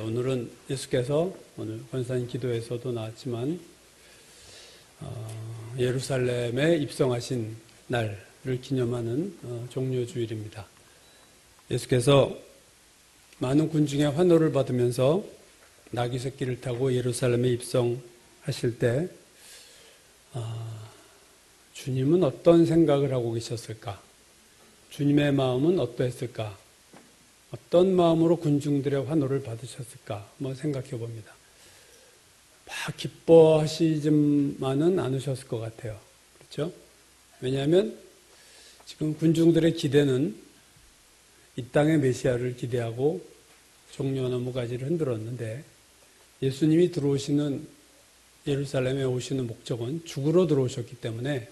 오늘은 예수께서 오늘 권사님 기도에서도 나왔지만 예루살렘에 입성하신 날을 기념하는 종료주일입니다. 예수께서 많은 군중의 환호를 받으면서 나귀 새끼를 타고 예루살렘에 입성하실 때 주님은 어떤 생각을 하고 계셨을까? 주님의 마음은 어떠했을까? 어떤 마음으로 군중들의 환호를 받으셨을까? 한번 생각해 봅니다. 막 기뻐하시지만은 않으셨을 것 같아요. 그렇죠? 왜냐하면 지금 군중들의 기대는 이 땅의 메시아를 기대하고 종려나무 가지를 흔들었는데 예수님이 들어오시는 예루살렘에 오시는 목적은 죽으러 들어오셨기 때문에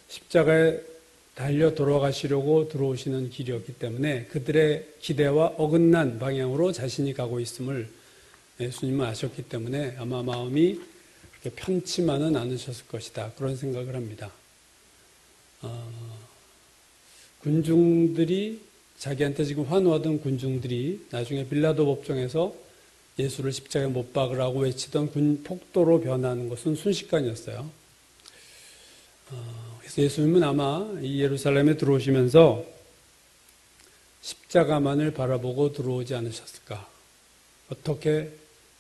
십자가에 달려 돌아가시려고 들어오시는 길이었기 때문에 그들의 기대와 어긋난 방향으로 자신이 가고 있음을 예수님은 아셨기 때문에 아마 마음이 그렇게 편치만은 않으셨을 것이다. 그런 생각을 합니다. 군중들이 자기한테 지금 환호하던 군중들이 나중에 빌라도 법정에서 예수를 십자가에 못 박으라고 외치던 폭도로 변하는 것은 순식간이었어요. 그래서 예수님은 아마 이 예루살렘에 들어오시면서 십자가만을 바라보고 들어오지 않으셨을까? 어떻게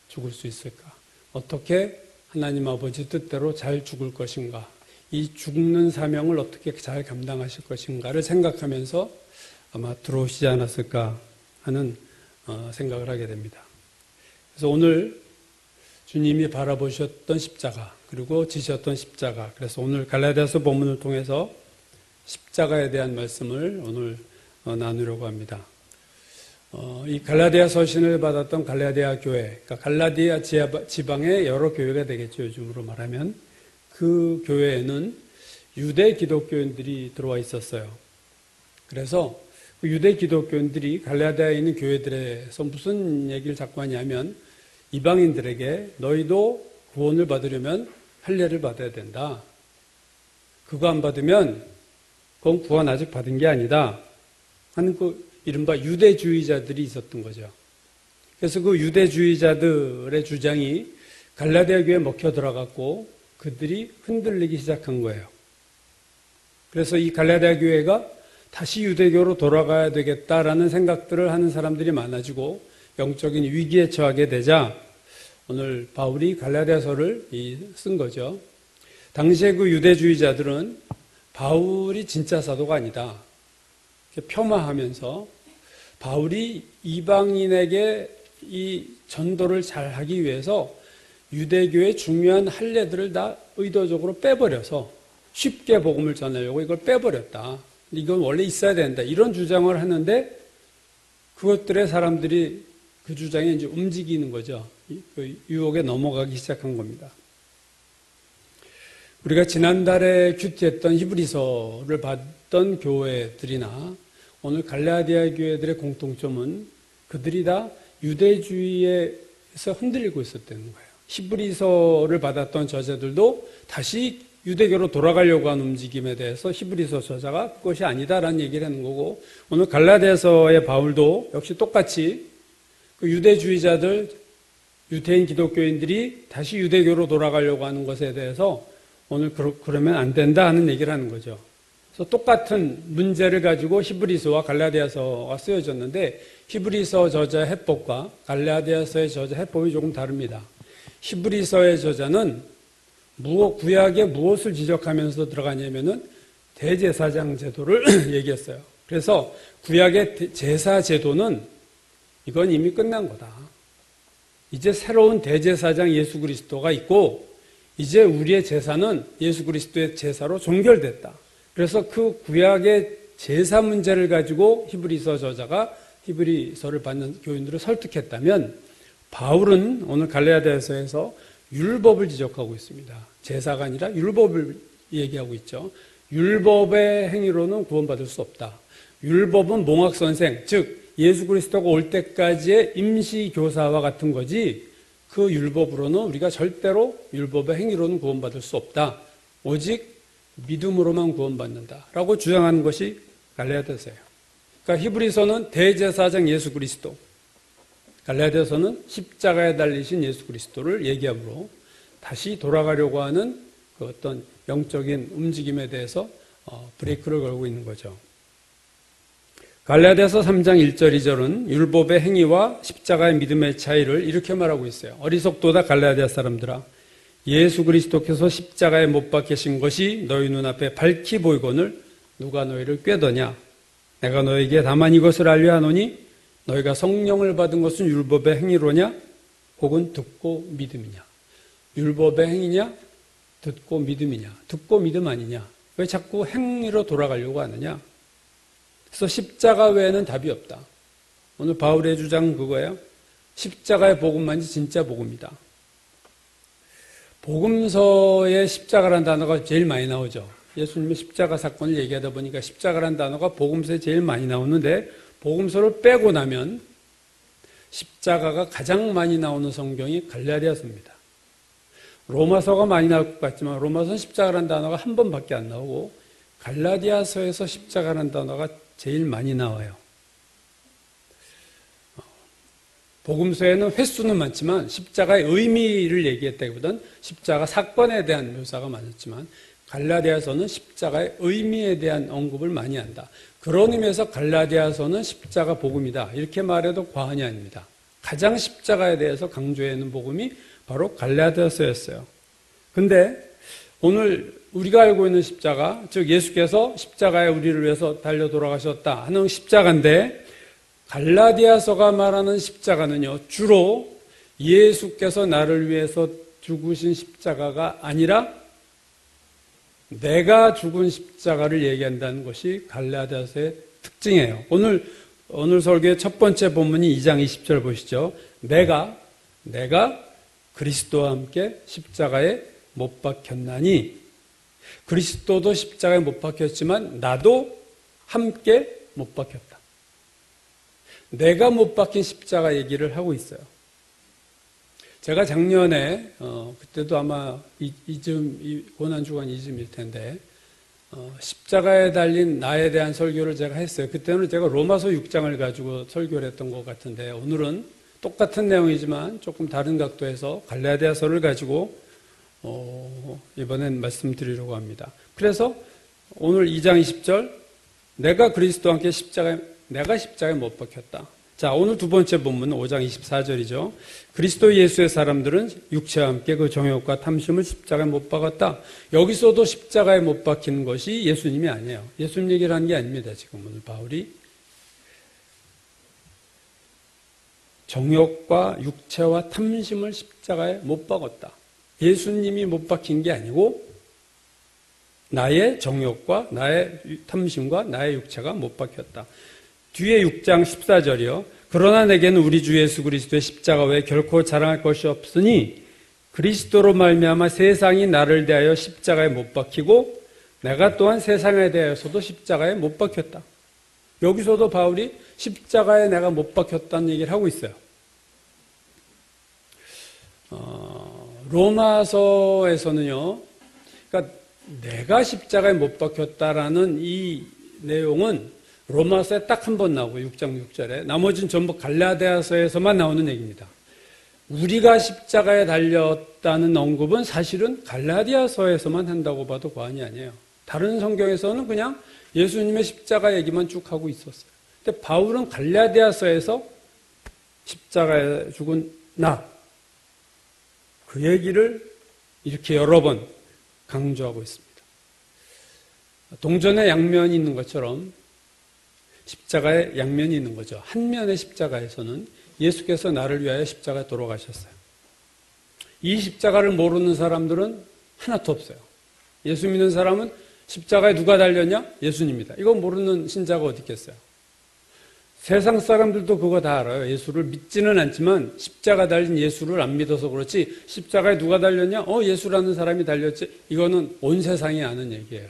죽을 수 있을까? 어떻게 하나님 아버지 뜻대로 잘 죽을 것인가? 이 죽는 사명을 어떻게 잘 감당하실 것인가를 생각하면서 아마 들어오시지 않았을까 하는 생각을 하게 됩니다. 그래서 오늘 주님이 바라보셨던 십자가, 그리고 지셨던 십자가, 그래서 오늘 갈라디아서 본문을 통해서 십자가에 대한 말씀을 오늘 나누려고 합니다. 이 갈라디아 서신을 받았던 갈라디아 교회, 그러니까 갈라디아 지방의 여러 교회가 되겠죠, 요즘으로 말하면. 그 교회에는 유대 기독교인들이 들어와 있었어요. 그래서 그 유대 기독교인들이 갈라디아에 있는 교회들에서 무슨 얘기를 자꾸 하냐면 이방인들에게 너희도 구원을 받으려면 할례를 받아야 된다. 그거 안 받으면 그건 구원 아직 받은 게 아니다. 하는 그 이른바 유대주의자들이 있었던 거죠. 그래서 그 유대주의자들의 주장이 갈라디아 교회에 먹혀 들어갔고 그들이 흔들리기 시작한 거예요. 그래서 이 갈라디아 교회가 다시 유대교로 돌아가야 되겠다라는 생각들을 하는 사람들이 많아지고 영적인 위기에 처하게 되자 오늘 바울이 갈라디아서를 쓴 거죠. 당시에 그 유대주의자들은 바울이 진짜 사도가 아니다. 폄하하면서 바울이 이방인에게 이 전도를 잘 하기 위해서 유대교의 중요한 할례들을 다 의도적으로 빼버려서 쉽게 복음을 전하려고 이걸 빼버렸다. 이건 원래 있어야 된다. 이런 주장을 하는데 그것들의 사람들이 그 주장에 이제 움직이는 거죠. 그 유혹에 넘어가기 시작한 겁니다. 우리가 지난달에 큐티했던 히브리서를 봤던 교회들이나 오늘 갈라디아 교회들의 공통점은 그들이 다 유대주의에서 흔들리고 있었다는 거예요. 히브리서를 받았던 저자들도 다시 유대교로 돌아가려고 하는 움직임에 대해서 히브리서 저자가 그것이 아니다라는 얘기를 하는 거고 오늘 갈라디아서의 바울도 역시 똑같이 그 유대주의자들, 유대인 기독교인들이 다시 유대교로 돌아가려고 하는 것에 대해서 오늘 그러면 안 된다 하는 얘기를 하는 거죠. 그래서 똑같은 문제를 가지고 히브리서와 갈라디아서가 쓰여졌는데 히브리서 저자 해법과 갈라디아서의 저자 해법이 조금 다릅니다. 히브리서의 저자는 구약에 무엇을 지적하면서 들어가냐면은 대제사장 제도를 얘기했어요. 그래서 구약의 제사 제도는 이건 이미 끝난 거다. 이제 새로운 대제사장 예수 그리스도가 있고 이제 우리의 제사는 예수 그리스도의 제사로 종결됐다. 그래서 그 구약의 제사 문제를 가지고 히브리서 저자가 히브리서를 받는 교인들을 설득했다면 바울은 오늘 갈라디아서에서 율법을 지적하고 있습니다. 제사가 아니라 율법을 얘기하고 있죠. 율법의 행위로는 구원받을 수 없다. 율법은 몽학선생, 즉 예수 그리스도가 올 때까지의 임시교사와 같은 거지 그 율법으로는 우리가 절대로 율법의 행위로는 구원받을 수 없다. 오직 믿음으로만 구원받는다라고 주장하는 것이 갈라디아서예요. 그러니까 히브리서는 대제사장 예수 그리스도, 갈라디아서는 십자가에 달리신 예수 그리스도를 얘기하므로 다시 돌아가려고 하는 그 어떤 영적인 움직임에 대해서 브레이크를 걸고 있는 거죠. 갈라디아서 3장 1절 2절은 율법의 행위와 십자가의 믿음의 차이를 이렇게 말하고 있어요. 어리석도다 갈라디아 사람들아, 예수 그리스도께서 십자가에 못 박히신 것이 너희 눈앞에 밝히 보이거늘 누가 너희를 꾀더냐? 내가 너에게 다만 이것을 알려 하노니 너희가 성령을 받은 것은 율법의 행위로냐? 혹은 듣고 믿음이냐? 율법의 행위냐? 듣고 믿음이냐? 듣고 믿음 아니냐? 왜 자꾸 행위로 돌아가려고 하느냐? 그래서 십자가 외에는 답이 없다. 오늘 바울의 주장은 그거예요. 십자가의 복음만이 진짜 복음이다. 복음서에 십자가라는 단어가 제일 많이 나오죠. 예수님의 십자가 사건을 얘기하다 보니까 십자가라는 단어가 복음서에 제일 많이 나오는데 복음서를 빼고 나면 십자가가 가장 많이 나오는 성경이 갈라디아서입니다. 로마서가 많이 나올 것 같지만 로마서는 십자가라는 단어가 한 번밖에 안 나오고 갈라디아서에서 십자가라는 단어가 제일 많이 나와요. 복음서에는 횟수는 많지만 십자가의 의미를 얘기했다기보다는 십자가 사건에 대한 묘사가 많았지만 갈라디아서는 십자가의 의미에 대한 언급을 많이 한다. 그런 의미에서 갈라디아서는 십자가 복음이다. 이렇게 말해도 과언이 아닙니다. 가장 십자가에 대해서 강조해 있는 복음이 바로 갈라디아서였어요. 근데 오늘 우리가 알고 있는 십자가, 즉 예수께서 십자가에 우리를 위해서 달려 돌아가셨다 하는 십자가인데 갈라디아서가 말하는 십자가는요, 주로 예수께서 나를 위해서 죽으신 십자가가 아니라 내가 죽은 십자가를 얘기한다는 것이 갈라디아서의 특징이에요. 오늘 설교의 첫 번째 본문이 2장 20절 보시죠. 내가 그리스도와 함께 십자가에 못 박혔나니, 그리스도도 십자가에 못 박혔지만 나도 함께 못 박혔다. 내가 못 박힌 십자가 얘기를 하고 있어요. 제가 작년에 그때도 아마 고난주간 이즘일 텐데 십자가에 달린 나에 대한 설교를 제가 했어요. 그때는 제가 로마서 6장을 가지고 설교를 했던 것 같은데 오늘은 똑같은 내용이지만 조금 다른 각도에서 갈라디아서를 가지고 이번엔 말씀드리려고 합니다. 그래서 오늘 2장 20절 내가 그리스도와 함께 내가 십자가에 못 박혔다. 자, 오늘 두 번째 본문은 5장 24절이죠. 그리스도 예수의 사람들은 육체와 함께 그 정욕과 탐심을 십자가에 못 박았다. 여기서도 십자가에 못 박히는 것이 예수님이 아니에요. 예수님 얘기를 하는 게 아닙니다. 지금 오늘 바울이 정욕과 육체와 탐심을 십자가에 못 박았다. 예수님이 못 박힌 게 아니고 나의 정욕과 나의 탐심과 나의 육체가 못 박혔다. 뒤에 6장 14절이요. 그러나 내게는 우리 주 예수 그리스도의 십자가 외에 결코 자랑할 것이 없으니 그리스도로 말미암아 세상이 나를 대하여 십자가에 못 박히고 내가 또한 세상에 대하여서도 십자가에 못 박혔다. 여기서도 바울이 십자가에 내가 못 박혔다는 얘기를 하고 있어요. 로마서에서는요, 그러니까 내가 십자가에 못 박혔다라는 이 내용은 로마서에 딱 한 번 나오고 6장 6절에 나머지는 전부 갈라디아서에서만 나오는 얘기입니다. 우리가 십자가에 달렸다는 언급은 사실은 갈라디아서에서만 한다고 봐도 과언이 아니에요. 다른 성경에서는 그냥 예수님의 십자가 얘기만 쭉 하고 있었어요. 근데 바울은 갈라디아서에서 십자가에 죽은 나, 그 얘기를 이렇게 여러 번 강조하고 있습니다. 동전에 양면이 있는 것처럼 십자가에 양면이 있는 거죠. 한 면의 십자가에서는 예수께서 나를 위하여 십자가에 돌아가셨어요. 이 십자가를 모르는 사람들은 하나도 없어요. 예수 믿는 사람은 십자가에 누가 달렸냐? 예수님이다. 이거 모르는 신자가 어디 있겠어요? 세상 사람들도 그거 다 알아요. 예수를 믿지는 않지만 십자가 달린 예수를 안 믿어서 그렇지 십자가에 누가 달렸냐? 예수라는 사람이 달렸지. 이거는 온 세상이 아는 얘기예요.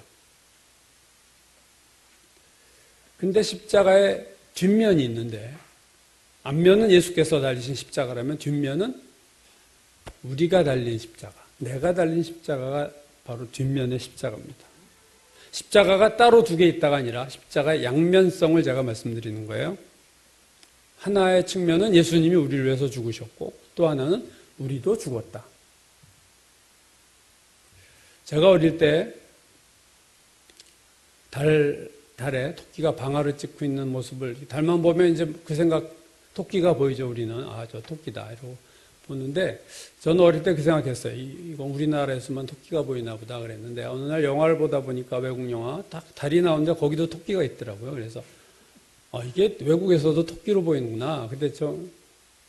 근데 십자가에 뒷면이 있는데 앞면은 예수께서 달리신 십자가라면 뒷면은 우리가 달린 십자가, 내가 달린 십자가가 바로 뒷면의 십자가입니다. 십자가가 따로 두 개 있다가 아니라 십자가의 양면성을 제가 말씀드리는 거예요. 하나의 측면은 예수님이 우리를 위해서 죽으셨고 또 하나는 우리도 죽었다. 제가 어릴 때 달에 토끼가 방아를 찍고 있는 모습을 달만 보면 이제 그 생각, 토끼가 보이죠. 우리는 아, 저 토끼다 이러고 보는데 저는 어릴 때 그 생각했어요. 이거 우리나라에서만 토끼가 보이나 보다 그랬는데 어느 날 영화를 보다 보니까 외국 영화 딱 달이 나오는데 거기도 토끼가 있더라고요. 그래서 이게 외국에서도 토끼로 보이는구나. 근데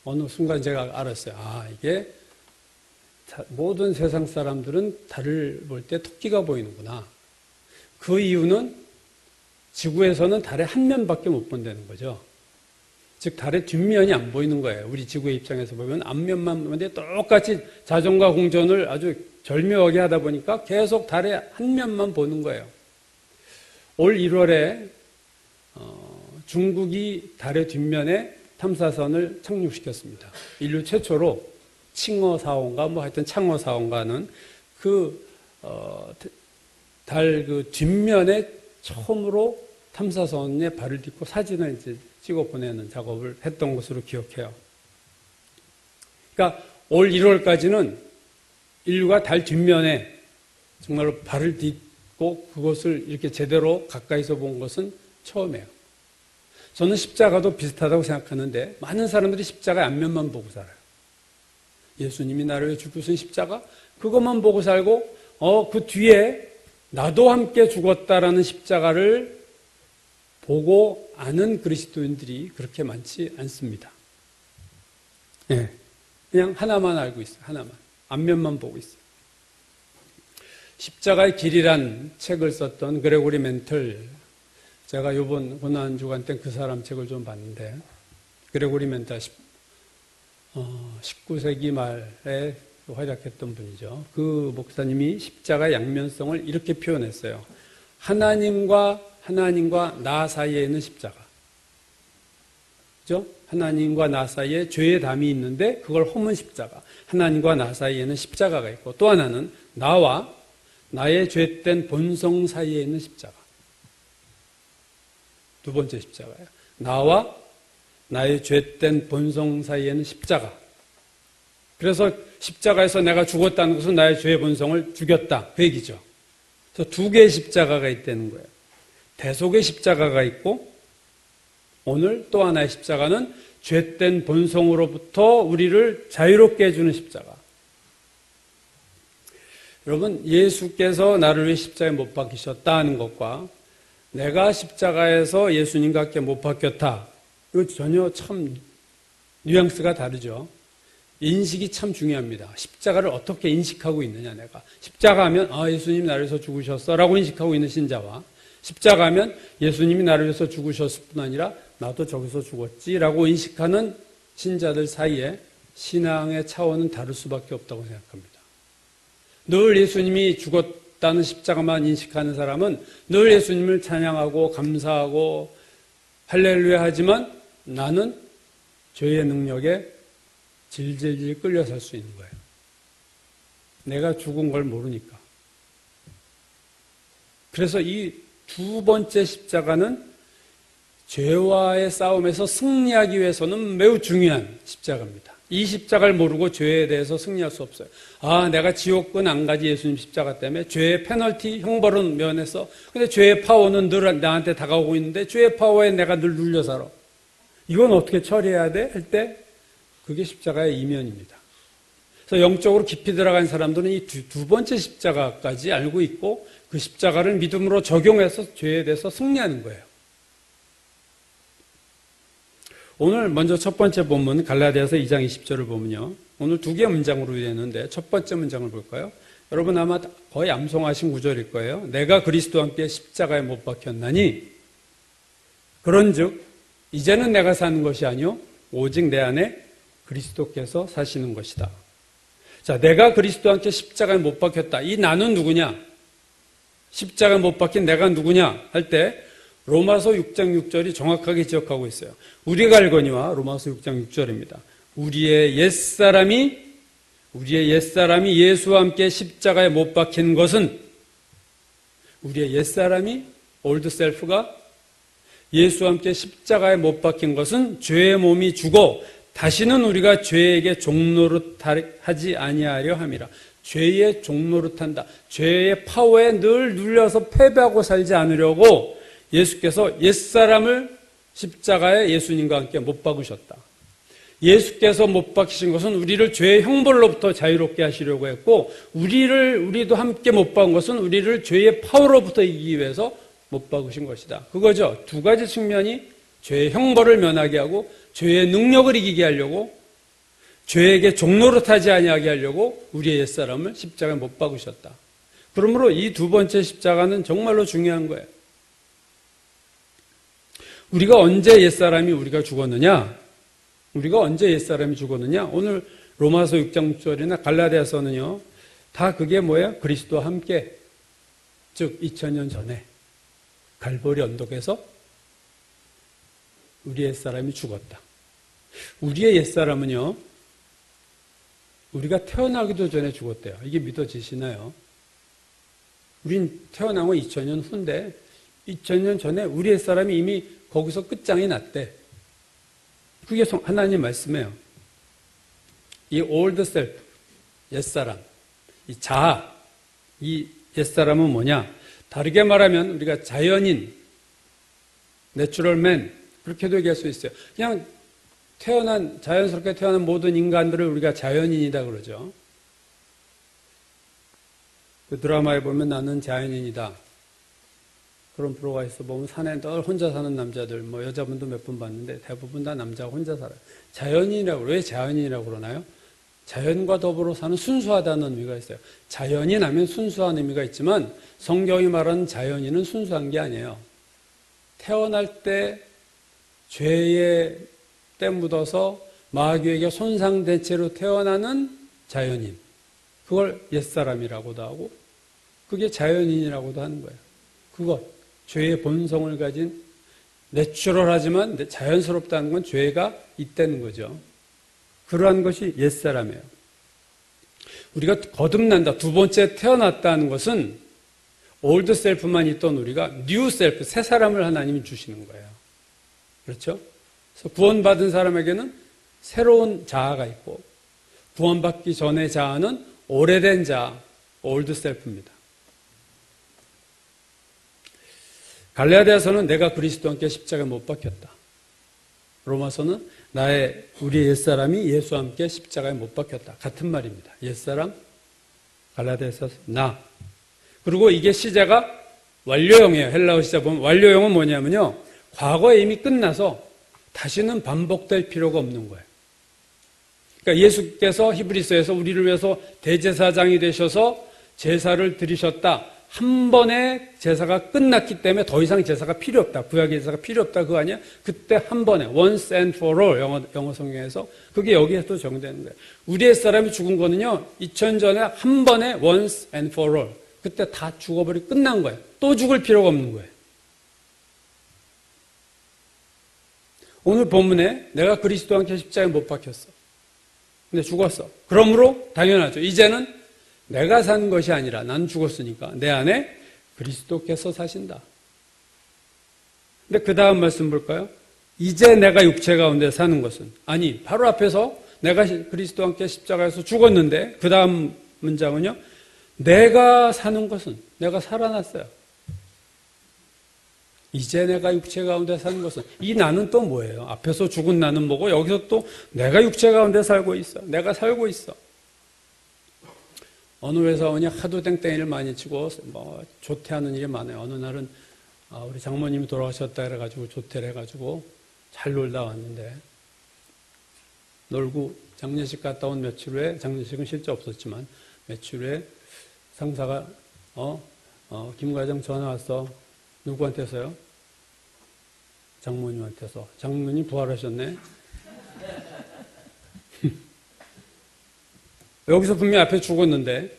어느 순간 제가 알았어요. 아, 이게 모든 세상 사람들은 달을 볼 때 토끼가 보이는구나. 그 이유는 지구에서는 달의 한 면밖에 못 본다는 거죠. 즉 달의 뒷면이 안 보이는 거예요. 우리 지구의 입장에서 보면 앞면만 보는데 똑같이 자전과 공전을 아주 절묘하게 하다 보니까 계속 달의 한 면만 보는 거예요. 올 1월에 중국이 달의 뒷면에 탐사선을 착륙시켰습니다. 인류 최초로 칭어 사원가 하여튼 창어 사원가는 달 뒷면에 처음으로 탐사선에 발을 딛고 사진을 이제 찍어 보내는 작업을 했던 것으로 기억해요. 그러니까 올 1월까지는 인류가 달 뒷면에 정말로 발을 딛고 그것을 이렇게 제대로 가까이서 본 것은 처음이에요. 저는 십자가도 비슷하다고 생각하는데 많은 사람들이 십자가의 앞면만 보고 살아요. 예수님이 나를 위해 죽으신 십자가 그것만 보고 살고 그 뒤에 나도 함께 죽었다라는 십자가를 보고 아는 그리스도인들이 그렇게 많지 않습니다. 네, 그냥 하나만 알고 있어요. 하나만. 앞면만 보고 있어요. 십자가의 길이란 책을 썼던 그레고리 멘틀, 제가 이번 고난주간 때 그 사람 책을 좀 봤는데 그레고리 멘틀 19세기 말에 활약했던 분이죠. 그 목사님이 십자가의 양면성을 이렇게 표현했어요. 하나님과 나 사이에 있는 십자가. 그죠? 하나님과 나 사이에 죄의 담이 있는데 그걸 홈은 십자가. 하나님과 나 사이에는 십자가가 있고 또 하나는 나와 나의 죄된 본성 사이에 있는 십자가. 두 번째 십자가예요. 나와 나의 죄된 본성 사이에는 십자가. 그래서 십자가에서 내가 죽었다는 것은 나의 죄의 본성을 죽였다. 그 얘기죠. 그래서 두 개의 십자가가 있다는 거예요. 대속의 십자가가 있고 오늘 또 하나의 십자가는 죄된 본성으로부터 우리를 자유롭게 해주는 십자가. 여러분, 예수께서 나를 위해 십자가에 못 박히셨다 하는 것과 내가 십자가에서 예수님과 함께 못 박혔다. 이거 전혀 참 뉘앙스가 다르죠. 인식이 참 중요합니다. 십자가를 어떻게 인식하고 있느냐, 내가. 십자가 하면, 예수님이 나를 위해서 죽으셨어. 라고 인식하고 있는 신자와, 십자가 하면 예수님이 나를 위해서 죽으셨을 뿐 아니라 나도 저기서 죽었지. 라고 인식하는 신자들 사이에 신앙의 차원은 다를 수밖에 없다고 생각합니다. 늘 예수님이 죽었다는 십자가만 인식하는 사람은 늘 예수님을 찬양하고 감사하고 할렐루야 하지만 나는 죄의 능력에 질질질 끌려 살 수 있는 거예요. 내가 죽은 걸 모르니까. 그래서 이 두 번째 십자가는 죄와의 싸움에서 승리하기 위해서는 매우 중요한 십자가입니다. 이 십자가를 모르고 죄에 대해서 승리할 수 없어요. 내가 지옥은 안 가지 예수님 십자가 때문에 죄의 페널티, 형벌은 면했어. 근데 죄의 파워는 늘 나한테 다가오고 있는데 죄의 파워에 내가 늘 눌려 살아. 이건 어떻게 처리해야 돼? 할 때 그게 십자가의 이면입니다. 그래서 영적으로 깊이 들어간 사람들은 이 두 번째 십자가까지 알고 있고 그 십자가를 믿음으로 적용해서 죄에 대해서 승리하는 거예요. 오늘 먼저 첫 번째 본문 갈라디아서 2장 20절을 보면요. 오늘 두 개의 문장으로 되는데 첫 번째 문장을 볼까요? 여러분 아마 거의 암송하신 구절일 거예요. 내가 그리스도와 함께 십자가에 못 박혔나니 그런즉 이제는 내가 사는 것이 아니요 오직 내 안에 그리스도께서 사시는 것이다. 자, 내가 그리스도와 함께 십자가에 못 박혔다. 이 나는 누구냐? 십자가에 못 박힌 내가 누구냐? 할 때 로마서 6장 6절이 정확하게 지적하고 있어요. 우리가 알거니와 로마서 6장 6절입니다. 우리의 옛사람이 예수와 함께 십자가에 못 박힌 것은 우리의 옛사람이 올드 셀프가 예수와 함께 십자가에 못 박힌 것은 죄의 몸이 죽어 다시는 우리가 죄에게 종노릇하지 아니하려 함이라. 죄의 종노릇한다. 죄의 파워에 늘 눌려서 패배하고 살지 않으려고 예수께서 옛사람을 십자가에 예수님과 함께 못 박으셨다. 예수께서 못 박히신 것은 우리를 죄의 형벌로부터 자유롭게 하시려고 했고, 우리도 함께 못 박은 것은 우리를 죄의 파워로부터 이기기 위해서 못 박으신 것이다. 그거죠. 두 가지 측면이 죄의 형벌을 면하게 하고 죄의 능력을 이기게 하려고, 죄에게 종노릇하지 아니하게 하려고 우리의 옛사람을 십자가에 못 박으셨다. 그러므로 이 두 번째 십자가는 정말로 중요한 거예요. 우리가 언제 옛사람이 우리가 죽었느냐? 우리가 언제 옛사람이 죽었느냐? 오늘 로마서 6장 6절이나 갈라디아서는요, 다 그게 뭐예요? 그리스도와 함께, 즉 2000년 전에 갈보리 언덕에서 우리의 옛사람이 죽었다. 우리의 옛사람은요, 우리가 태어나기도 전에 죽었대요. 이게 믿어지시나요? 우린 태어난 건 2000년 후인데 2000년 전에 우리의 옛사람이 이미 거기서 끝장이 났대. 그게 하나님 말씀이에요. 이 old self, 옛사람, 이 자아, 이 옛사람은 뭐냐? 다르게 말하면 우리가 자연인, 내추럴 맨, 그렇게도 얘기할 수 있어요. 그냥 자연스럽게 태어난 모든 인간들을 우리가 자연인이다 그러죠. 그 드라마에 보면 나는 자연인이다. 그런 프로가 있어 보면 산에 늘 혼자 사는 남자들, 뭐 여자분도 몇 분 봤는데 대부분 다 남자가 혼자 살아요. 자연인이라고, 왜 자연인이라고 그러나요? 자연과 더불어 사는 순수하다는 의미가 있어요. 자연인 하면 순수한 의미가 있지만 성경이 말하는 자연인은 순수한 게 아니에요. 태어날 때 죄에 때 묻어서 마귀에게 손상된 채로 태어나는 자연인, 그걸 옛사람이라고도 하고 그게 자연인이라고도 하는 거예요. 그것, 죄의 본성을 가진, 내추럴하지만 자연스럽다는 건 죄가 있다는 거죠. 그러한 것이 옛사람이에요. 우리가 거듭난다, 두 번째 태어났다는 것은 올드 셀프만 있던 우리가 뉴 셀프, 새 사람을 하나님이 주시는 거예요. 그렇죠? 그래서 구원받은 사람에게는 새로운 자아가 있고, 구원받기 전의 자아는 오래된 자아, 올드 셀프입니다. 갈라디아서는 내가 그리스도와 함께 십자가에 못 박혔다. 로마서는 우리의 옛사람이 예수와 함께 십자가에 못 박혔다. 같은 말입니다. 옛사람, 갈라디아서 나. 그리고 이게 시제가 완료형이에요. 헬라어 시제 보면 완료형은 뭐냐면요, 과거에 이미 끝나서 다시는 반복될 필요가 없는 거예요. 그러니까 예수께서 히브리서에서 우리를 위해서 대제사장이 되셔서 제사를 드리셨다. 한 번에 제사가 끝났기 때문에 더 이상 제사가 필요 없다. 구약의 제사가 필요 없다. 그거 아니야? 그때 한 번에 once and for all, 영어 성경에서 그게 여기에서 적용되는 거예요. 우리의 사람이 죽은 거는요, 2000년 전에 한 번에 once and for all, 그때 다 죽어버리고 끝난 거예요. 또 죽을 필요가 없는 거예요. 오늘 본문에 내가 그리스도와 함께 십자가에 못 박혔어. 근데 죽었어. 그러므로 당연하죠. 이제는 내가 산 것이 아니라, 난 죽었으니까 내 안에 그리스도께서 사신다. 근데 그 다음 말씀 볼까요? 이제 내가 육체 가운데 사는 것은, 아니, 바로 앞에서 내가 그리스도와 함께 십자가에서 죽었는데 그 다음 문장은요, 내가 사는 것은, 내가 살아났어요. 이제 내가 육체 가운데 사는 것은, 이 나는 또 뭐예요? 앞에서 죽은 나는 뭐고, 여기서 또 내가 육체 가운데 살고 있어. 내가 살고 있어. 어느 회사원이 하도 땡땡이를 많이 치고 뭐 조퇴하는 일이 많아요. 어느 날은 우리 장모님이 돌아가셨다 그래가지고 조퇴를 해가지고 잘 놀다 왔는데, 놀고 장례식 갔다 온 며칠 후에, 장례식은 실제 없었지만 며칠 후에 상사가 김 과장 전화 왔어. 누구한테서요? 장모님한테서. 장모님 부활하셨네. 여기서 분명히 앞에 죽었는데,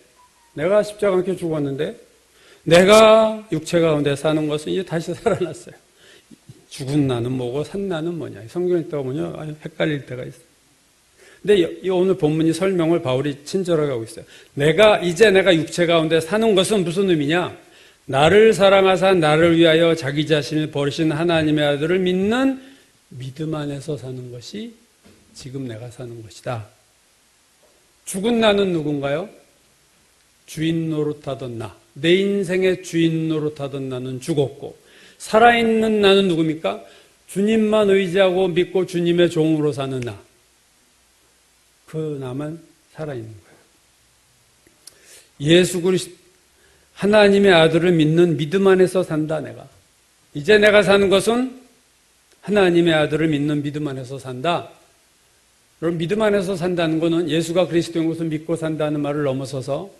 내가 십자가와 함께 죽었는데, 내가 육체 가운데 사는 것은 이제 다시 살아났어요. 죽은 나는 뭐고 산 나는 뭐냐. 성경 읽다가 보면 아주 헷갈릴 때가 있어요. 근데 이 오늘 본문이 설명을 바울이 친절하게 하고 있어요. 이제 내가 육체 가운데 사는 것은 무슨 의미냐? 나를 사랑하사 나를 위하여 자기 자신을 버리신 하나님의 아들을 믿는 믿음 안에서 사는 것이 지금 내가 사는 것이다. 죽은 나는 누군가요? 주인 노릇하던 나, 내 인생의 주인 노릇하던 나는 죽었고, 살아있는 나는 누굽니까? 주님만 의지하고 믿고 주님의 종으로 사는 나. 그 나만 살아있는 거예요. 예수 그리스도 하나님의 아들을 믿는 믿음 안에서 산다. 내가 이제 내가 사는 것은 하나님의 아들을 믿는 믿음 안에서 산다. 그럼 믿음 안에서 산다는 것은 예수가 그리스도인 것을 믿고 산다는 말을 넘어서서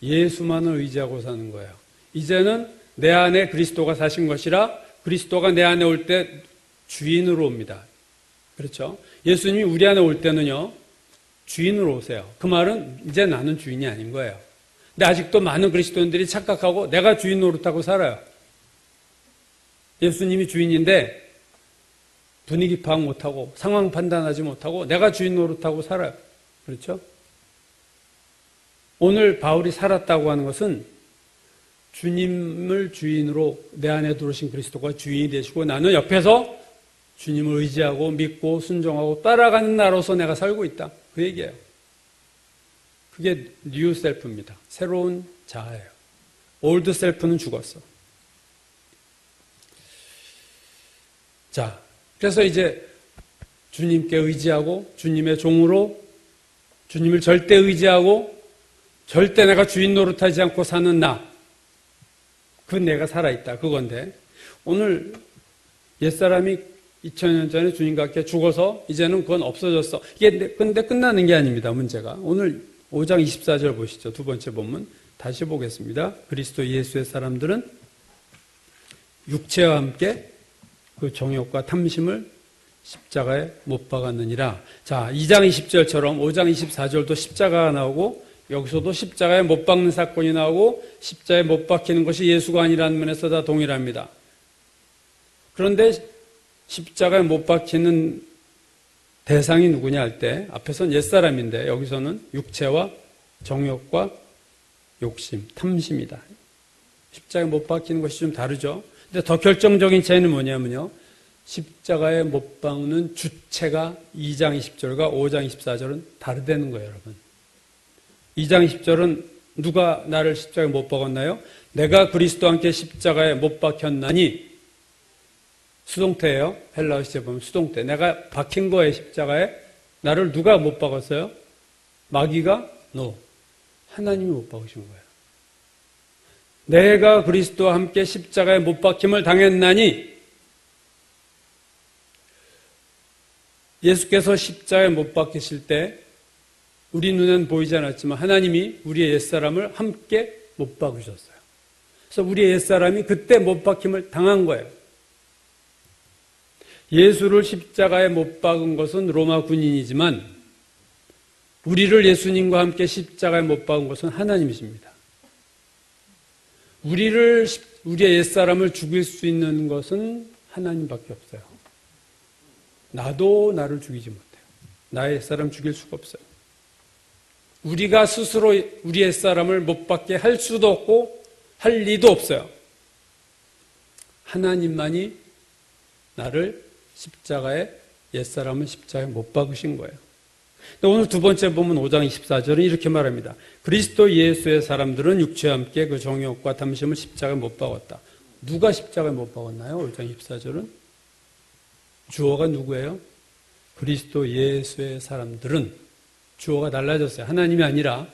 예수만을 의지하고 사는 거예요. 이제는 내 안에 그리스도가 사신 것이라 그리스도가 내 안에 올 때 주인으로 옵니다. 그렇죠? 예수님이 우리 안에 올 때는요, 주인으로 오세요. 그 말은 이제 나는 주인이 아닌 거예요. 근데 아직도 많은 그리스도인들이 착각하고 내가 주인 노릇하고 살아요. 예수님이 주인인데 분위기 파악 못하고 상황 판단하지 못하고 내가 주인 노릇하고 살아요. 그렇죠? 오늘 바울이 살았다고 하는 것은 주님을 주인으로 내 안에 들어오신 그리스도가 주인이 되시고 나는 옆에서 주님을 의지하고 믿고 순종하고 따라가는 나로서 내가 살고 있다. 그 얘기예요. 그게 뉴 셀프입니다. 새로운 자아예요. 올드 셀프는 죽었어. 자, 그래서 이제 주님께 의지하고 주님의 종으로 주님을 절대 의지하고 절대 내가 주인 노릇하지 않고 사는 나. 그 내가 살아있다. 그건데 오늘 옛사람이 2000년 전에 주님과 함께 죽어서 이제는 그건 없어졌어. 이게 근데 끝나는 게 아닙니다. 문제가. 오늘 5장 24절 보시죠. 두 번째 본문 다시 보겠습니다. 그리스도 예수의 사람들은 육체와 함께 그 정욕과 탐심을 십자가에 못 박았느니라. 자, 2장 20절처럼 5장 24절도 십자가가 나오고 여기서도 십자가에 못 박는 사건이 나오고 십자가에 못 박히는 것이 예수가 아니라는 면에서 다 동일합니다. 그런데 십자가에 못 박히는 대상이 누구냐 할 때 앞에서는 옛사람인데 여기서는 육체와 정욕과 욕심, 탐심이다. 십자가에 못 박히는 것이 좀 다르죠. 근데 더 결정적인 차이는 뭐냐면요. 십자가에 못 박는 주체가 2장 20절과 5장 24절은 다르다는 거예요, 여러분. 2장 20절은 누가 나를 십자가에 못 박았나요? 내가 그리스도와 함께 십자가에 못 박혔나니 수동태예요. 헬라어 시제 보면 수동태. 내가 박힌 거예요, 십자가에. 나를 누가 못 박았어요? 마귀가? No. 하나님이 못 박으신 거예요. 내가 그리스도와 함께 십자가에 못 박힘을 당했나니 예수께서 십자가에 못 박히실 때 우리 눈엔 보이지 않았지만 하나님이 우리의 옛사람을 함께 못 박으셨어요. 그래서 우리의 옛사람이 그때 못 박힘을 당한 거예요. 예수를 십자가에 못 박은 것은 로마 군인이지만 우리를 예수님과 함께 십자가에 못 박은 것은 하나님이십니다. 우리의 옛사람을 죽일 수 있는 것은 하나님밖에 없어요. 나도 나를 죽이지 못해요. 나의 옛사람 죽일 수가 없어요. 우리가 스스로 우리 옛사람을 못 박게 할 수도 없고 할 리도 없어요. 하나님만이 나를 옛사람은 십자가에 못 박으신 거예요. 오늘 두 번째 보면 5장 24절은 이렇게 말합니다. 그리스도 예수의 사람들은 육체와 함께 그 정욕과 탐심을 십자가에 못 박았다. 누가 십자가에 못 박았나요? 5장 24절은 주어가 누구예요? 그리스도 예수의 사람들은 주어가 달라졌어요. 하나님이 아니라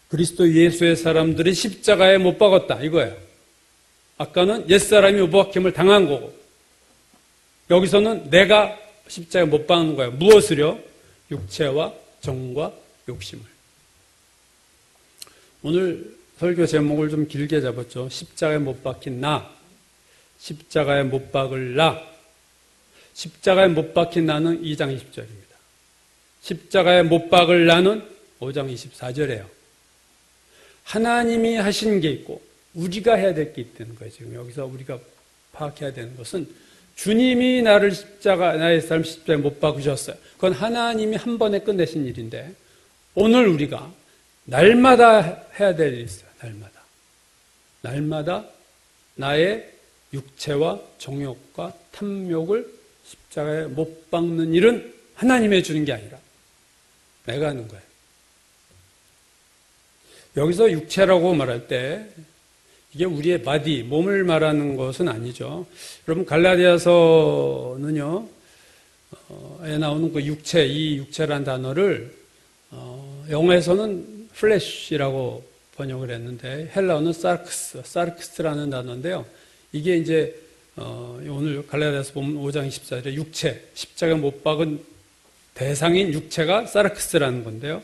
그리스도 예수의 사람들이 십자가에 못 박았다 이거예요. 아까는 옛사람이 못 박힘을 당한 거고 여기서는 내가 십자가에 못 박는 거예요. 무엇을요? 육체와 정과 욕심을. 오늘 설교 제목을 좀 길게 잡았죠. 십자가에 못 박힌 나, 십자가에 못 박을 나. 십자가에 못 박힌 나는 2장 20절입니다. 십자가에 못 박을 나는 5장 24절이에요. 하나님이 하신 게 있고 우리가 해야 될 게 있다는 거예요. 지금 여기서 우리가 파악해야 되는 것은 주님이 나의 삶 십자가에 못 박으셨어요. 그건 하나님이 한 번에 끝내신 일인데 오늘 우리가 날마다 해야 될 일이 있어요. 날마다. 날마다 나의 육체와 정욕과 탐욕을 십자가에 못 박는 일은 하나님이 해주는 게 아니라 내가 하는 거예요. 여기서 육체라고 말할 때 이게 우리의 바디, 몸을 말하는 것은 아니죠. 여러분 갈라디아서는요, 에 나오는 그 육체, 이 육체란 단어를 영어에서는 flesh이라고 번역을 했는데 헬라어는 사르크스라는 단어인데요. 이게 이제 오늘 갈라디아서 보면 5장 24절에 육체, 십자가 못 박은 대상인 육체가 사르크스라는 건데요.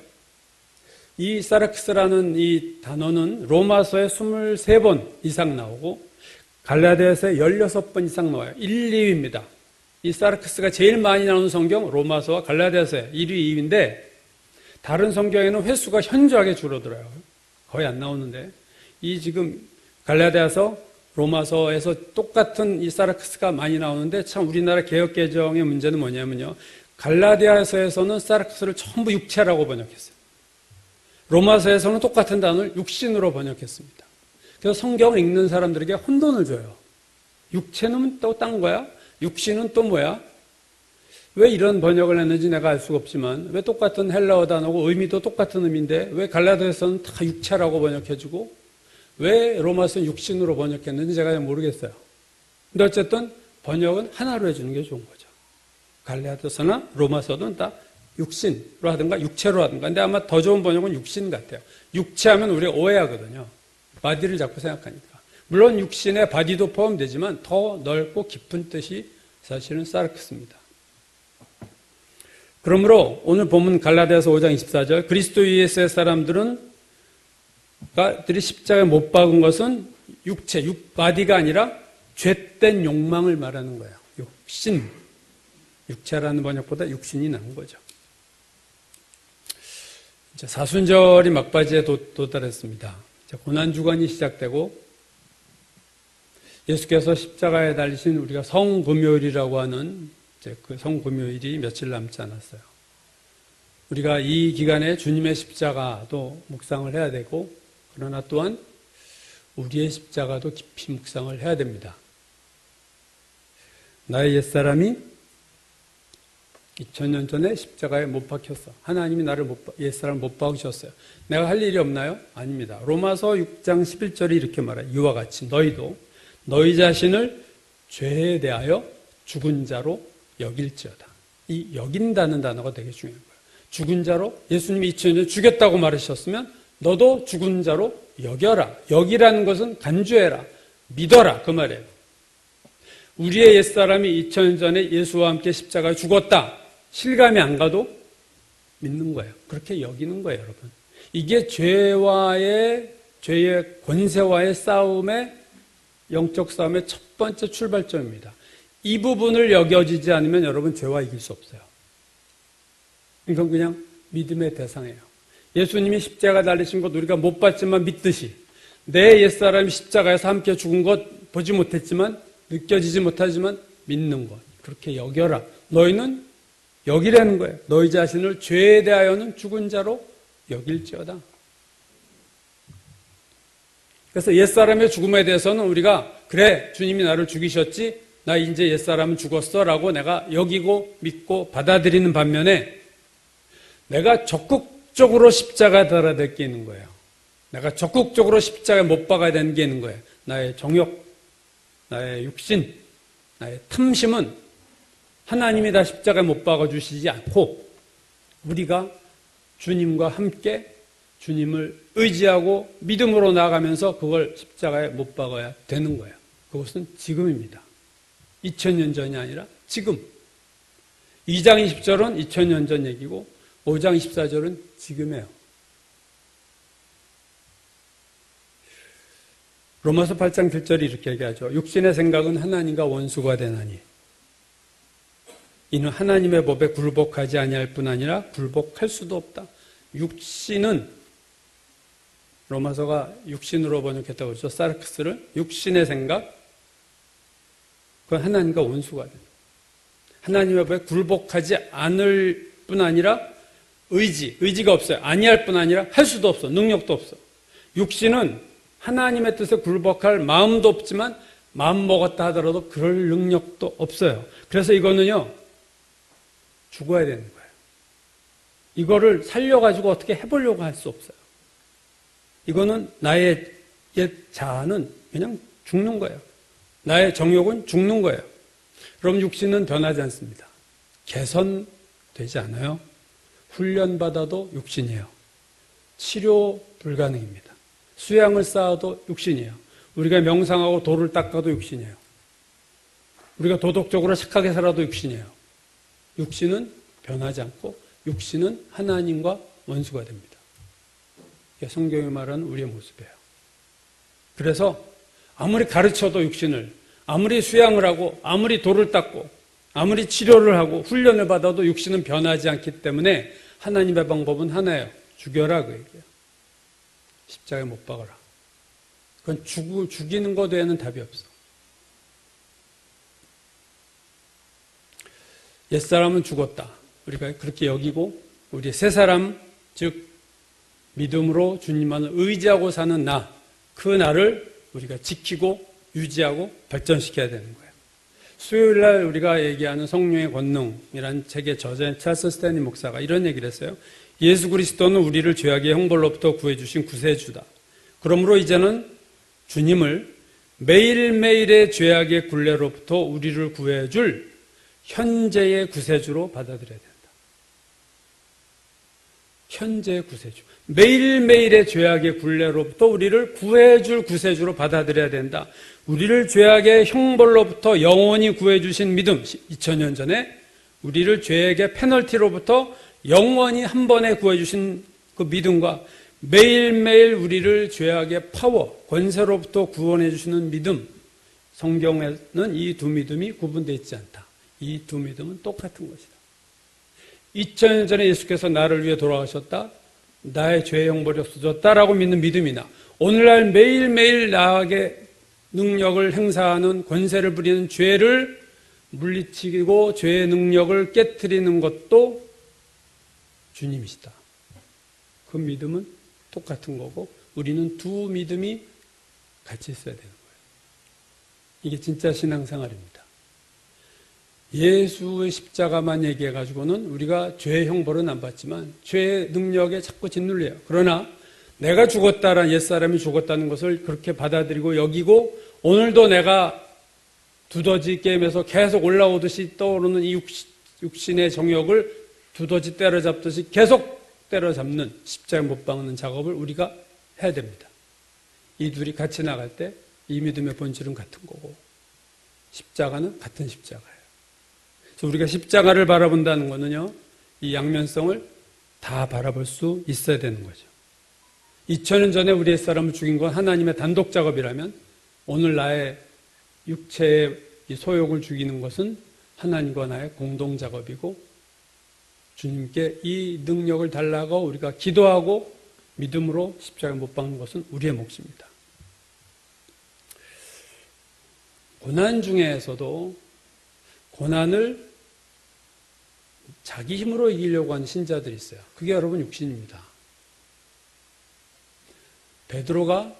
이 사르크스라는 이 단어는 로마서에 23번 이상 나오고 갈라디아서에 16번 이상 나와요. 1, 2위입니다. 이 사르크스가 제일 많이 나오는 성경 로마서와 갈라디아서에 1위, 2위인데 다른 성경에는 횟수가 현저하게 줄어들어요. 거의 안 나오는데 이 지금 갈라디아서, 로마서에서 똑같은 이 사르크스가 많이 나오는데 참 우리나라 개역개정의 문제는 뭐냐면요. 갈라디아서에서는 사르크스를 전부 육체라고 번역했어요. 로마서에서는 똑같은 단어를 육신으로 번역했습니다. 그래서 성경을 읽는 사람들에게 혼돈을 줘요. 육체는 또 딴 거야? 육신은 또 뭐야? 왜 이런 번역을 했는지 내가 알 수가 없지만 왜 똑같은 헬라어 단어고 의미도 똑같은 의미인데 왜 갈라디아서는 다 육체라고 번역해주고 왜 로마서는 육신으로 번역했는지 제가 잘 모르겠어요. 근데 어쨌든 번역은 하나로 해주는 게 좋은 거죠. 갈라디아서나 로마서는 다 육신으로 하든가 육체로 하든가. 근데 아마 더 좋은 번역은 육신 같아요. 육체하면 우리가 오해하거든요. 바디를 자꾸 생각하니까. 물론 육신에 바디도 포함되지만 더 넓고 깊은 뜻이 사실은 사르크스입니다. 그러므로 오늘 본문 갈라디아서 5장 24절 그리스도 위에서의 사람들이 십자가에 못 박은 것은 육체, 바디가 아니라 죄된 욕망을 말하는 거예요. 육신. 육체라는 번역보다 육신이 나은 거죠. 이제 사순절이 막바지에 도달했습니다. 이제 고난주간이 시작되고 예수께서 십자가에 달리신 우리가 성금요일이라고 하는 이제 그 성금요일이 며칠 남지 않았어요. 우리가 이 기간에 주님의 십자가도 묵상을 해야 되고 그러나 또한 우리의 십자가도 깊이 묵상을 해야 됩니다. 나의 옛사람이 2000년 전에 십자가에 못 박혔어. 하나님이 나를 옛사람을 못 박으셨어요. 내가 할 일이 없나요? 아닙니다. 로마서 6장 11절이 이렇게 말해요. 이와 같이 너희도 너희 자신을 죄에 대하여 죽은 자로 여길지어다. 이 여긴다는 단어가 되게 중요한 거예요. 죽은 자로 예수님이 2000년 전에 죽였다고 말하셨으면 너도 죽은 자로 여겨라. 여기라는 것은 간주해라. 믿어라. 그 말이에요. 우리의 옛사람이 2000년 전에 예수와 함께 십자가에 죽었다. 실감이 안 가도 믿는 거예요. 그렇게 여기는 거예요, 여러분. 이게 죄의 권세와의 싸움의 영적 싸움의 첫 번째 출발점입니다. 이 부분을 여겨지지 않으면 여러분 죄와 이길 수 없어요. 이건 그냥 믿음의 대상이에요. 예수님이 십자가 달리신 것 우리가 못 봤지만 믿듯이 내 옛사람이 십자가에서 함께 죽은 것 보지 못했지만 느껴지지 못하지만 믿는 것. 그렇게 여겨라. 너희는 여기라는 거예요. 너희 자신을 죄에 대하여는 죽은 자로 여길지어다. 그래서 옛사람의 죽음에 대해서는 우리가 그래 주님이 나를 죽이셨지 나 이제 옛사람은 죽었어 라고 내가 여기고 믿고 받아들이는 반면에 내가 적극적으로 십자가에 달아야 될 게 있는 거예요. 내가 적극적으로 십자가에 못 박아야 되는 게 있는 거예요. 나의 정욕, 나의 육신, 나의 탐심은 하나님이 다 십자가에 못 박아주시지 않고 우리가 주님과 함께 주님을 의지하고 믿음으로 나아가면서 그걸 십자가에 못 박아야 되는 거예요. 그것은 지금입니다. 2000년 전이 아니라 지금. 2장 20절은 2000년 전 얘기고 5장 24절은 지금이에요. 로마서 8장 7절이 이렇게 얘기하죠. 육신의 생각은 하나님과 원수가 되나니 이는 하나님의 법에 굴복하지 아니할 뿐 아니라 굴복할 수도 없다. 육신은 로마서가 육신으로 번역했다고 그러죠. 사르크스를 육신의 생각 그건 하나님과 원수가 된다. 하나님의 법에 굴복하지 않을 뿐 아니라 의지가 없어요. 아니할 뿐 아니라 할 수도 없어. 능력도 없어. 육신은 하나님의 뜻에 굴복할 마음도 없지만 마음 먹었다 하더라도 그럴 능력도 없어요. 그래서 이거는요, 죽어야 되는 거예요. 이거를 살려가지고 어떻게 해보려고 할 수 없어요. 이거는 나의 옛 자아는 그냥 죽는 거예요. 나의 정욕은 죽는 거예요. 그럼 육신은 변하지 않습니다. 개선되지 않아요. 훈련받아도 육신이에요. 치료 불가능입니다. 수양을 쌓아도 육신이에요. 우리가 명상하고 도를 닦아도 육신이에요. 우리가 도덕적으로 착하게 살아도 육신이에요. 육신은 변하지 않고 육신은 하나님과 원수가 됩니다. 이게 성경이 말하는 우리의 모습이에요. 그래서 아무리 가르쳐도 육신을, 아무리 수양을 하고 아무리 도를 닦고 아무리 치료를 하고 훈련을 받아도 육신은 변하지 않기 때문에 하나님의 방법은 하나예요. 죽여라 그 얘기예요. 십자가에 못 박아라. 그건 죽이는 것 외에는 답이 없어. 옛사람은 죽었다. 우리가 그렇게 여기고 우리 새 사람, 즉 믿음으로 주님만을 의지하고 사는 나, 그 나를 우리가 지키고 유지하고 발전시켜야 되는 거예요. 수요일날 우리가 얘기하는 성령의 권능이라는 책의 저자인 찰스 스탠리 목사가 이런 얘기를 했어요. 예수 그리스도는 우리를 죄악의 형벌로부터 구해주신 구세주다. 그러므로 이제는 주님을 매일매일의 죄악의 굴레로부터 우리를 구해줄 현재의 구세주로 받아들여야 된다. 현재의 구세주. 매일매일의 죄악의 굴레로부터 우리를 구해줄 구세주로 받아들여야 된다. 우리를 죄악의 형벌로부터 영원히 구해주신 믿음, 2000년 전에 우리를 죄악의 페널티로부터 영원히 한 번에 구해주신 그 믿음과 매일매일 우리를 죄악의 파워, 권세로부터 구원해주시는 믿음, 성경에는 이 두 믿음이 구분되어 있지 않다. 이 두 믿음은 똑같은 것이다. 2000년 전에 예수께서 나를 위해 돌아가셨다. 나의 죄의 형벌이 없어졌다라고 믿는 믿음이나 오늘날 매일매일 나에게 능력을 행사하는 권세를 부리는 죄를 물리치고 죄의 능력을 깨트리는 것도 주님이시다. 그 믿음은 똑같은 거고 우리는 두 믿음이 같이 있어야 되는 거예요. 이게 진짜 신앙생활입니다. 예수의 십자가만 얘기해가지고는 우리가 죄의 형벌은 안 받지만 죄의 능력에 자꾸 짓눌려요. 그러나 내가 죽었다라는 옛사람이 죽었다는 것을 그렇게 받아들이고 여기고 오늘도 내가 두더지 게임에서 계속 올라오듯이 떠오르는 이 육신의 정욕을 두더지 때려잡듯이 계속 때려잡는 십자가에 못 박는 작업을 우리가 해야 됩니다. 이 둘이 같이 나갈 때 이 믿음의 본질은 같은 거고 십자가는 같은 십자가예요. 그래서 우리가 십자가를 바라본다는 것은요, 이 양면성을 다 바라볼 수 있어야 되는 거죠. 2000년 전에 우리의 사람을 죽인 건 하나님의 단독 작업이라면 오늘 나의 육체의 소욕을 죽이는 것은 하나님과 나의 공동 작업이고 주님께 이 능력을 달라고 우리가 기도하고 믿음으로 십자가에 못 박는 것은 우리의 몫입니다. 고난 중에서도 고난을 자기 힘으로 이기려고 하는 신자들이 있어요. 그게 여러분 육신입니다. 베드로가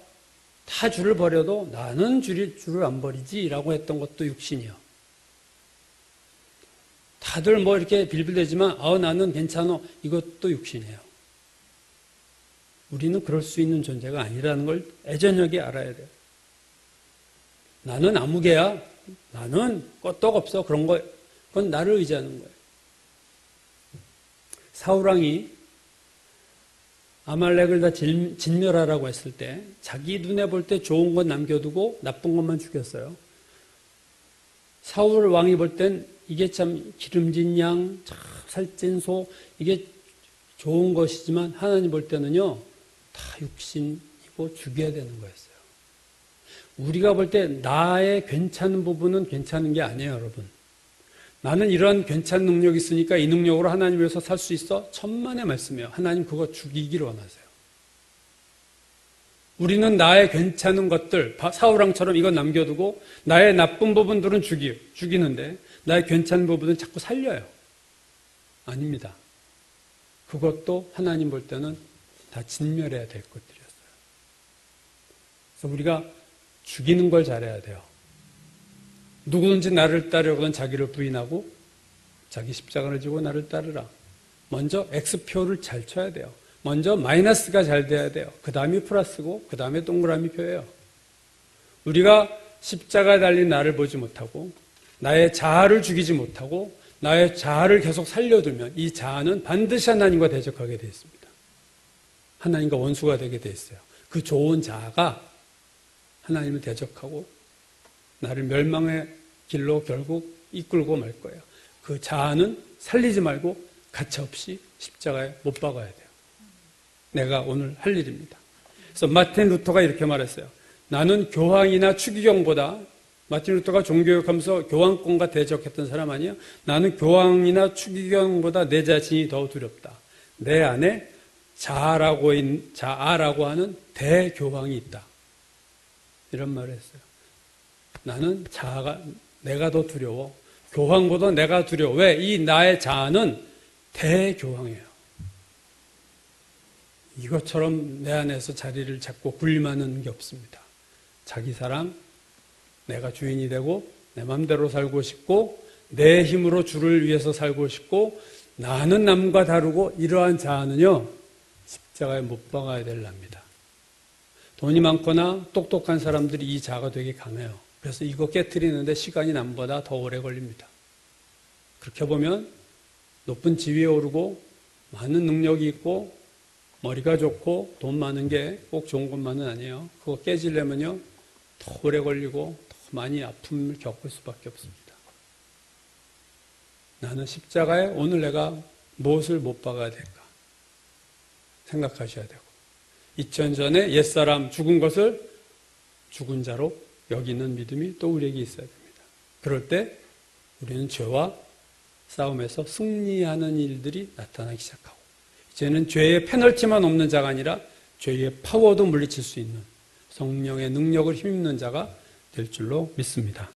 다 줄을 버려도 나는 줄을 안 버리지라고 했던 것도 육신이요. 다들 뭐 이렇게 빌빌대지만 나는 괜찮아 이것도 육신이에요. 우리는 그럴 수 있는 존재가 아니라는 걸 애저녁에 알아야 돼요. 나는 아무개야. 나는 껐떡 없어. 그런 거 그건 나를 의지하는 거예요. 사울왕이 아말렉을 다 진멸하라고 했을 때 자기 눈에 볼 때 좋은 건 남겨두고 나쁜 것만 죽였어요. 사울 왕이 볼 땐 이게 참 기름진 양, 살찐 소 이게 좋은 것이지만 하나님 볼 때는요 다 육신이고 죽여야 되는 거였어요. 우리가 볼 때 나의 괜찮은 부분은 괜찮은 게 아니에요, 여러분. 나는 이런 괜찮은 능력이 있으니까 이 능력으로 하나님 위해서 살 수 있어? 천만의 말씀이에요. 하나님 그거 죽이기를 원하세요. 우리는 나의 괜찮은 것들, 사울왕처럼 이건 남겨두고 나의 나쁜 부분들은 죽이는데 나의 괜찮은 부분은 자꾸 살려요. 아닙니다. 그것도 하나님 볼 때는 다 진멸해야 될 것들이었어요. 그래서 우리가 죽이는 걸 잘해야 돼요. 누구든지 나를 따르거든 자기를 부인하고 자기 십자가를 지고 나를 따르라. 먼저 X표를 잘 쳐야 돼요. 먼저 마이너스가 잘 돼야 돼요. 그 다음이 플러스고 그 다음에 동그라미 표예요. 우리가 십자가에 달린 나를 보지 못하고 나의 자아를 죽이지 못하고 나의 자아를 계속 살려두면 이 자아는 반드시 하나님과 대적하게 되어 있습니다. 하나님과 원수가 되게 되어 있어요. 그 좋은 자아가 하나님을 대적하고 나를 멸망의 길로 결국 이끌고 말 거예요. 그 자아는 살리지 말고 가차없이 십자가에 못 박아야 돼요. 내가 오늘 할 일입니다. 그래서 마틴 루터가 이렇게 말했어요. 나는 교황이나 추기경보다, 마틴 루터가 종교개혁하면서 교황권과 대적했던 사람 아니에요? 나는 교황이나 추기경보다 내 자신이 더 두렵다. 내 안에 자아라고 하는 대교황이 있다. 이런 말을 했어요. 나는 내가 더 두려워. 교황보다 내가 두려워. 왜? 이 나의 자아는 대교황이에요. 이것처럼 내 안에서 자리를 잡고 군림하는 게 없습니다. 자기 사랑, 내가 주인이 되고 내 마음대로 살고 싶고 내 힘으로 주를 위해서 살고 싶고 나는 남과 다르고 이러한 자아는요 십자가에 못 박아야 될 납니다. 돈이 많거나 똑똑한 사람들이 이 자아가 되게 강해요. 그래서 이거 깨트리는데 시간이 남보다 더 오래 걸립니다. 그렇게 보면 높은 지위에 오르고 많은 능력이 있고 머리가 좋고 돈 많은 게 꼭 좋은 것만은 아니에요. 그거 깨지려면요 더 오래 걸리고 더 많이 아픔을 겪을 수밖에 없습니다. 나는 십자가에 오늘 내가 무엇을 못 박아야 될까 생각하셔야 되고 2000년 전에 옛사람 죽은 것을 죽은 자로 여기는 믿음이 또 우리에게 있어야 됩니다. 그럴 때 우리는 죄와 싸움에서 승리하는 일들이 나타나기 시작하고 이제는 죄의 페널티만 없는 자가 아니라 죄의 파워도 물리칠 수 있는 성령의 능력을 힘입는 자가 될 줄로 믿습니다.